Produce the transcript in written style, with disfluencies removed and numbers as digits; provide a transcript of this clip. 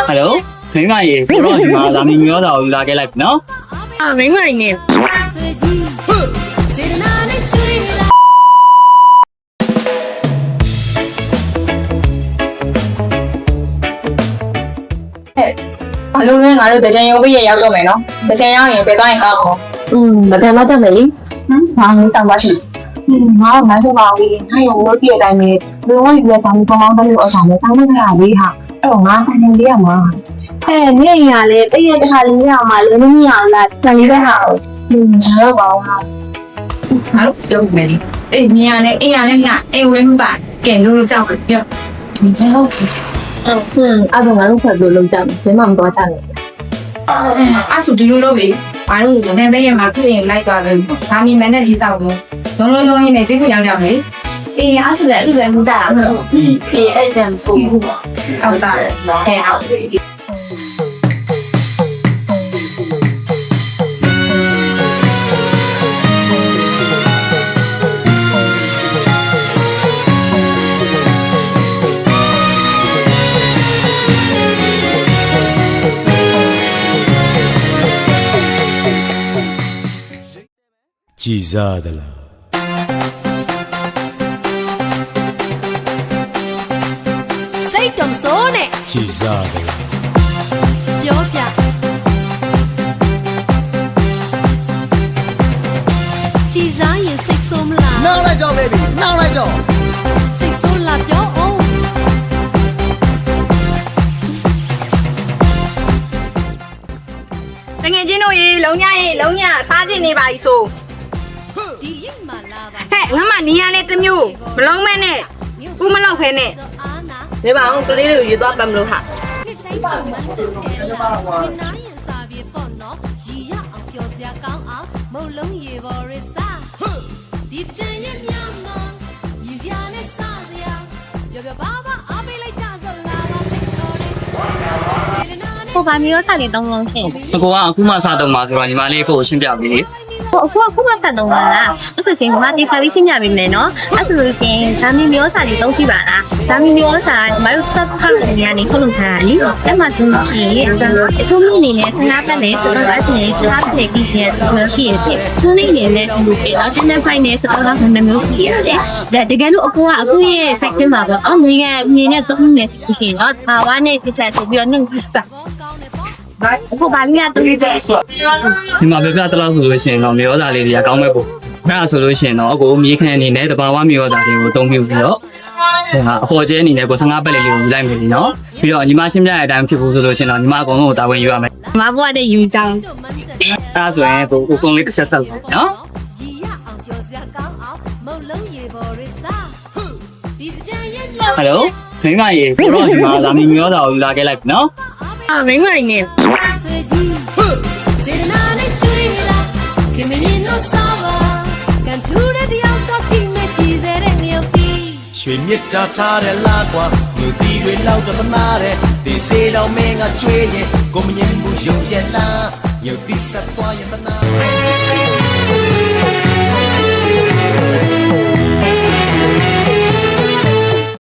Hello မိမရေကိုတော့ဒီမှာဒါမီမျိုးသားကိုလာခဲ့လိုက်နော်မိမနေ ဘာလို့လဲငါတို့တကြံရုံပြည့်ရောက်တော့မယ်နော်တကြံရောက်ရင်ပဲသွားရင်ကောက်ပေါ့မတန်မတတ်မယ်လေငါမျိုးဆောင်ပါရှိငါမိုင်းတော့ပါဘူးငါရုံလို့ကြည့်တဲ့အတိုင်းပဲဘယ်တော့ယူရဆောင်ပေါင်းတယ်လို့အဆောင်နဲ့တောင်းလိုက်တာလေးဟာအဲ့တော့ငါတိုင်းနေလေးရမှာနေရလေတည့်ရတစ်ခါလေးရအောင်မလေးမရအောင်လားတန်လေးပဲဟာငါတော့ပါဟာငါတို့ပြုံးမယ်အေးညီရလဲအေးရလဲငါအေးဝင်းပါကဲလို့ကြောက်ပြပြောဟုတ်အဲ့တော့ငါတို့ဖက်လို့လုံးကြမယ်ဘယ်မှမသွားကြနဲ့အဲ့ဆိုဒီလိုလုပ်ပြီဘာလို့လဲနေပဲရမှာပြင်လိုက်သွားတယ်ဒါမီမနဲ့လေးဆောင်တော့လုံးရင်းနဲ့စိတ်ကိုရောက်ကြမယ်အေးအဲ့ဆိုလည်းအဲ့လိုမကြဘူးအေးအဲ့ကြံဆိုဘူးကောက်တာတယ်ဟဲ့အောင်ကြည်စားသလားစိတ်တုံစိုးနဲ့ကြည်စားသလားပြောပြကြည်စားရင်စိတ်ဆိုးမလားနောက်လိုက်ကြောက် baby နောက်လိုက်ကြောက်စိတ်ဆိုးလားပြောအောင်တကယ်ချင်းတို့ရေလုံးညစားခြင်းနေပါ ਈ ဆိုဒီရိတ်မှလာပါဟဲ့ငါမနီးရလဲတစ်မျိုးမလုံးမဲနဲ့ဦးမလောက်ဖဲနဲ့နေပါအောင်ကလေးတွေကိုရေသွားပတ်မလို့ဟာတိုင်းပါမှန်းတယ်နားရင်စာပြေပေါ့နော်ရီရအောင်ပြောစရာကောင်းအောင်မုံလုံးရေပေါ်ရစားဒီတန်ရဲ့မြတ်မရီစရာနဲ့စားစရာပြောပါအားပေးလိုက်ကြစို့လာပါစိတ်တော်လေးဟိုဗာမျိုးစားနေတော့လုံးရှင်အကိုကအခုမှစတော့မှာဆိုတော့ညီမလေးကိုရှင်းပြပေးလေအခုမှဆက်တော့လားအဲ့ဆိုရှင်ဒီမှာဒီစာလေးရှင်းပြပေးမယ်နော်အဲ့ဆိုလို့ရှင်ဓာမီမျိုးစာလေးသုံးကြည့်ပါလားဓာမီမျိုးစာညီမတို့တက်ခါလို့နေထုတ်လုပ်ထားတာလေအဲ့မှာစဉ်းစားကြည့်အထုံးမိနေနဲ့ခဏပတ်နေစတော့အဲ့ဒီစကားတွေကြည့်စီမျိုးရှိရတယ်ထုံးနေနဲ့ဒီအော်တင်နေဖိုင်နေစတော့လည်းမျိုးရှိရတယ်တကယ်လို့အခုရဲ့ site ထဲမှာပေါ့အော်ငွေနဲ့သုံးနေရှင်တော့ဘာဝနဲ့စစ်ဆက်ပြီးတော့နေစတာအခုဘာလို့တူးကြဆိုဒီမှာပြပြတလောက်ဆိုလို့ရှိရင်တော့မြေဩဇာလေးတွေကကောင်းမဲ့ပုံအဲ့ဒါဆိုလို့ရှိရင်တော့အကိုမြေခန့်အနေနဲ့တဘာဝမြေဩဇာတွေကိုအသုံးပြုပြီးတော့အခေါ်ကျဲအနေနဲ့ကို15ပတ်လေးကိုယူလိုက်မယ်နော်ပြီးတော့ညီမရှင်းပြတဲ့အတိုင်းဖြစ်ဖို့ဆိုလို့ရှိရင်တော့ညီမအကုန်လုံးကိုတာဝန်ယူရမယ်မဘွားတဲ့ယူတောင်းအဲ့ဒါဆိုရင်ကိုအကုန်လေးတစ်ချက်ဆက်လို့နော်ရီရအောင်ပြောစရာကောင်းအောင်မုံလုံးရေပေါ်ရစားဒီတန်ရဲ့ဟယ်လိုမိမရေကိုတော့ဒီမှာဒါမီမျိုးသားကိုလာခဲ့လိုက်နော်မိမနေ ရွှေမြစ်တာထားတဲ့လာကွာမြို့တီတွေလောက်တော့သနာတဲ့ဒီစေတော်မင်းကကျွေးရင်ကိုမငြင်းဘူးရုံရက်လားရုပ်တိဆက်သွားရင်သနာ